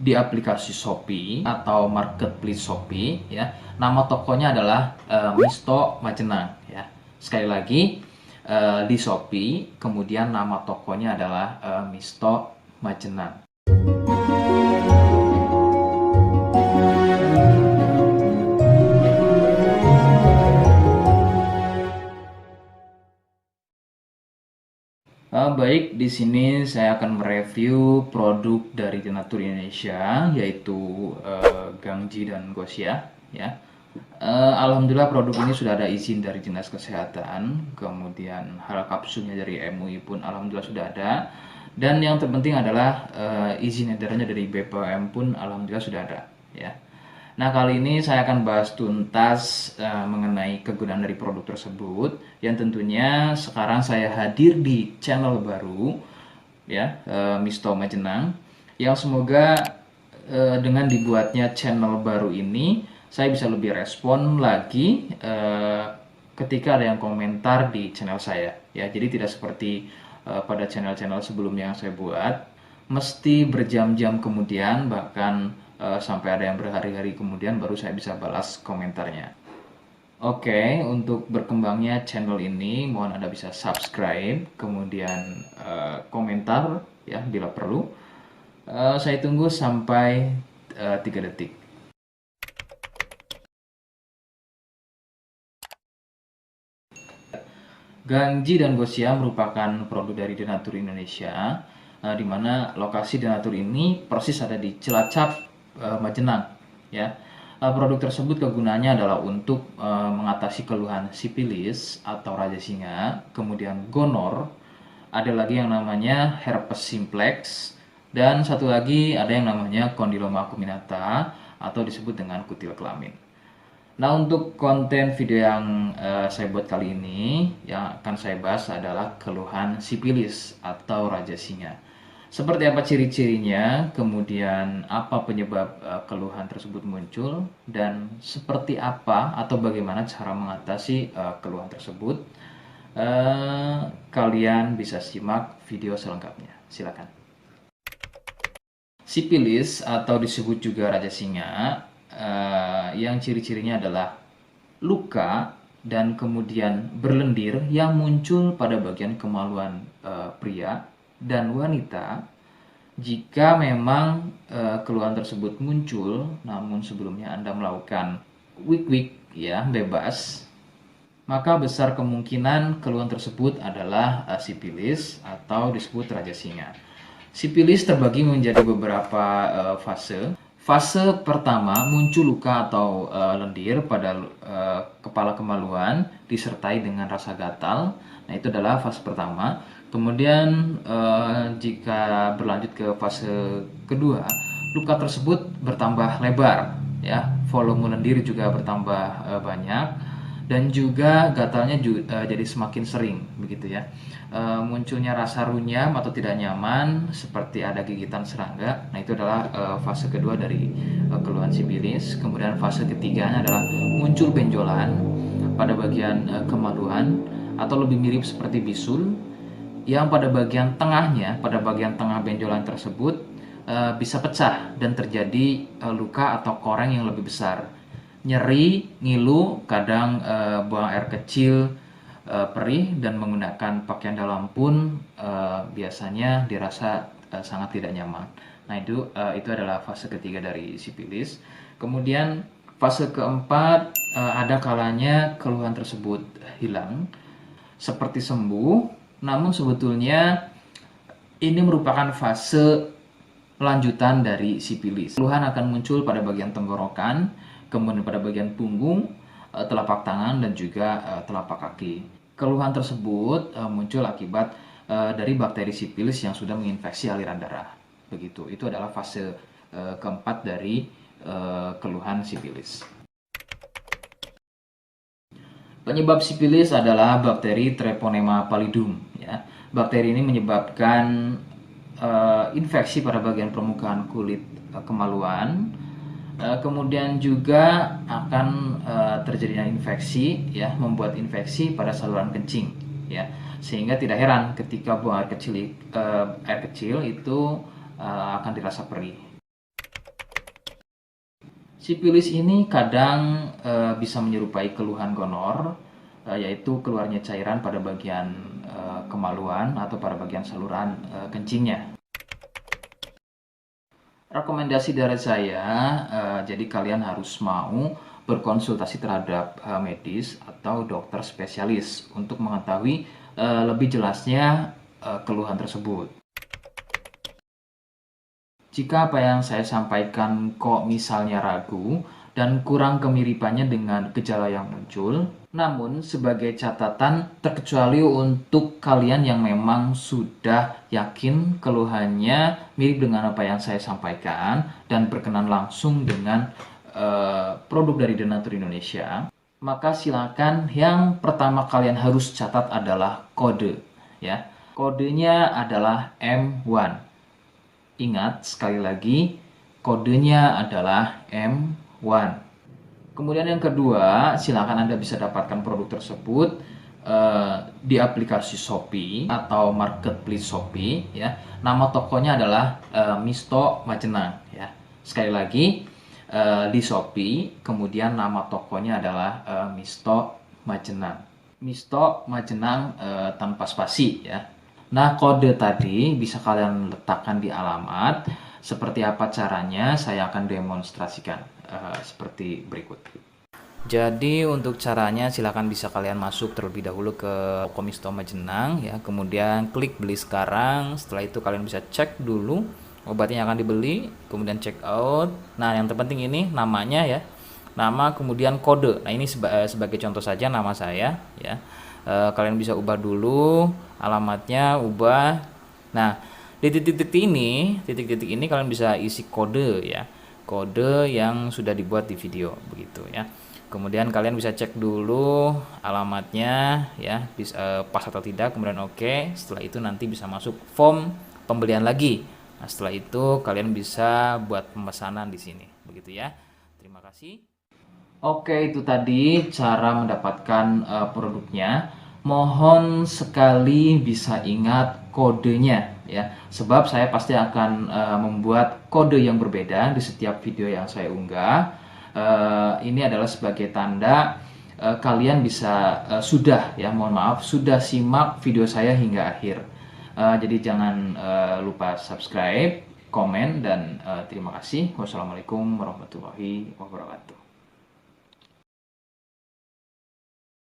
di aplikasi Shopee atau marketplace Shopee ya. Nama tokonya adalah Misto Majenang ya. Sekali lagi di Shopee, kemudian nama tokonya adalah Misto Majenang. Baik, di sini saya akan mereview produk dari Denatur Indonesia, yaitu Gangji dan Gosia. Ya, alhamdulillah produk ini sudah ada izin dari Dinas Kesehatan, kemudian hal kapsulnya dari MUI pun alhamdulillah sudah ada, dan yang terpenting adalah izin edarnya dari BPOM pun alhamdulillah sudah ada. Ya. Nah, kali ini saya akan bahas tuntas mengenai kegunaan dari produk tersebut, yang tentunya sekarang saya hadir di channel baru ya, Misto Majenang, yang semoga dengan dibuatnya channel baru ini saya bisa lebih respon lagi ketika ada yang komentar di channel saya ya. Jadi tidak seperti pada channel-channel sebelumnya yang saya buat, mesti berjam-jam kemudian, bahkan sampai ada yang berhari-hari kemudian baru saya bisa balas komentarnya. Oke, untuk berkembangnya channel ini mohon Anda bisa subscribe, kemudian komentar ya bila perlu. Saya tunggu sampai 3 detik. Gangji dan Gosia merupakan produk dari Denatur Indonesia, di mana lokasi Denatur ini persis ada di Cilacap, Majenang ya. Produk tersebut kegunaannya adalah untuk mengatasi keluhan sipilis atau raja singa, kemudian gonor, ada lagi yang namanya herpes simplex, dan satu lagi ada yang namanya kondiloma acuminata atau disebut dengan kutil kelamin. Nah, untuk konten video yang saya buat kali ini, yang akan saya bahas adalah keluhan sipilis atau raja singa. Seperti apa ciri-cirinya, kemudian apa penyebab keluhan tersebut muncul, dan seperti apa atau bagaimana cara mengatasi keluhan tersebut. Kalian bisa simak video selengkapnya. Silakan. Sipilis atau disebut juga raja singa, yang ciri-cirinya adalah luka dan kemudian berlendir yang muncul pada bagian kemaluan pria dan wanita. Jika memang keluhan tersebut muncul namun sebelumnya Anda melakukan wik-wik ya bebas, maka besar kemungkinan keluhan tersebut adalah sipilis atau disebut raja singa. Sipilis terbagi menjadi beberapa fase. Fase pertama muncul luka atau lendir pada kepala kemaluan disertai dengan rasa gatal. Nah, itu adalah fase pertama. Kemudian jika berlanjut ke fase kedua, luka tersebut bertambah lebar ya, volume lendir juga bertambah banyak, dan juga gatalnya jadi semakin sering begitu ya. Munculnya rasa runyam atau tidak nyaman seperti ada gigitan serangga. Nah, itu adalah fase kedua dari keluhan sipilis. Kemudian fase ketiganya adalah muncul benjolan pada bagian kemaluan atau lebih mirip seperti bisul, yang pada bagian tengahnya, pada bagian tengah benjolan tersebut bisa pecah dan terjadi luka atau koreng yang lebih besar. Nyeri, ngilu, kadang buang air kecil, perih, dan menggunakan pakaian dalam pun biasanya dirasa sangat tidak nyaman. Nah, itu adalah fase ketiga dari sipilis. Kemudian fase keempat, ada kalanya keluhan tersebut hilang seperti sembuh, namun sebetulnya ini merupakan fase lanjutan dari sipilis. Keluhan akan muncul pada bagian tenggorokan, kemudian pada bagian punggung, telapak tangan, dan juga telapak kaki. Keluhan tersebut muncul akibat dari bakteri sipilis yang sudah menginfeksi aliran darah. Begitu. Itu adalah fase keempat dari keluhan sipilis. Penyebab sipilis adalah bakteri Treponema pallidum ya. Bakteri ini menyebabkan infeksi pada bagian permukaan kulit kemaluan. Kemudian juga akan terjadinya infeksi ya, membuat infeksi pada saluran kencing ya, sehingga tidak heran ketika buang air kecil itu akan dirasa perih. Sipilis ini kadang bisa menyerupai keluhan gonor, yaitu keluarnya cairan pada bagian kemaluan atau pada bagian saluran kencingnya. Rekomendasi dari saya, jadi kalian harus mau berkonsultasi terhadap medis atau dokter spesialis untuk mengetahui lebih jelasnya keluhan tersebut. Jika apa yang saya sampaikan kok misalnya ragu dan kurang kemiripannya dengan gejala yang muncul, namun sebagai catatan terkecuali untuk kalian yang memang sudah yakin keluhannya mirip dengan apa yang saya sampaikan dan berkenan langsung dengan produk dari Denatur Indonesia, maka silakan yang pertama kalian harus catat adalah kode, ya. Kodenya adalah M1. Ingat, sekali lagi, kodenya adalah M1. Kemudian yang kedua, silakan Anda bisa dapatkan produk tersebut di aplikasi Shopee atau marketplace Shopee, ya. Nama tokonya adalah Misto Majenang, ya. Sekali lagi, di Shopee, kemudian nama tokonya adalah Misto Majenang. Misto Majenang tanpa spasi, ya. Nah, kode tadi bisa kalian letakkan di alamat. Seperti apa caranya, saya akan demonstrasikan seperti berikut. Jadi untuk caranya silakan bisa kalian masuk terlebih dahulu ke toko Misto Majenang, ya. Kemudian klik beli sekarang. Setelah itu kalian bisa cek dulu obatnya yang akan dibeli, kemudian check out. Nah, yang terpenting ini namanya, ya. Nama kemudian kode. Nah, ini sebagai contoh saja nama saya, ya. Kalian bisa ubah dulu alamatnya, ubah. Nah, di titik-titik ini kalian bisa isi kode, ya, kode yang sudah dibuat di video begitu, ya. Kemudian kalian bisa cek dulu alamatnya, ya, pas atau tidak, kemudian oke. Setelah itu nanti bisa masuk form pembelian lagi. Nah, setelah itu kalian bisa buat pemesanan di sini begitu, ya. Terima kasih. Oke, itu tadi cara mendapatkan produknya. Mohon sekali bisa ingat kodenya, ya. Sebab saya pasti akan membuat kode yang berbeda di setiap video yang saya unggah. Ini adalah sebagai tanda kalian bisa sudah, ya, mohon maaf, sudah simak video saya hingga akhir. Jadi jangan lupa subscribe, komen, dan terima kasih. Wassalamualaikum warahmatullahi wabarakatuh.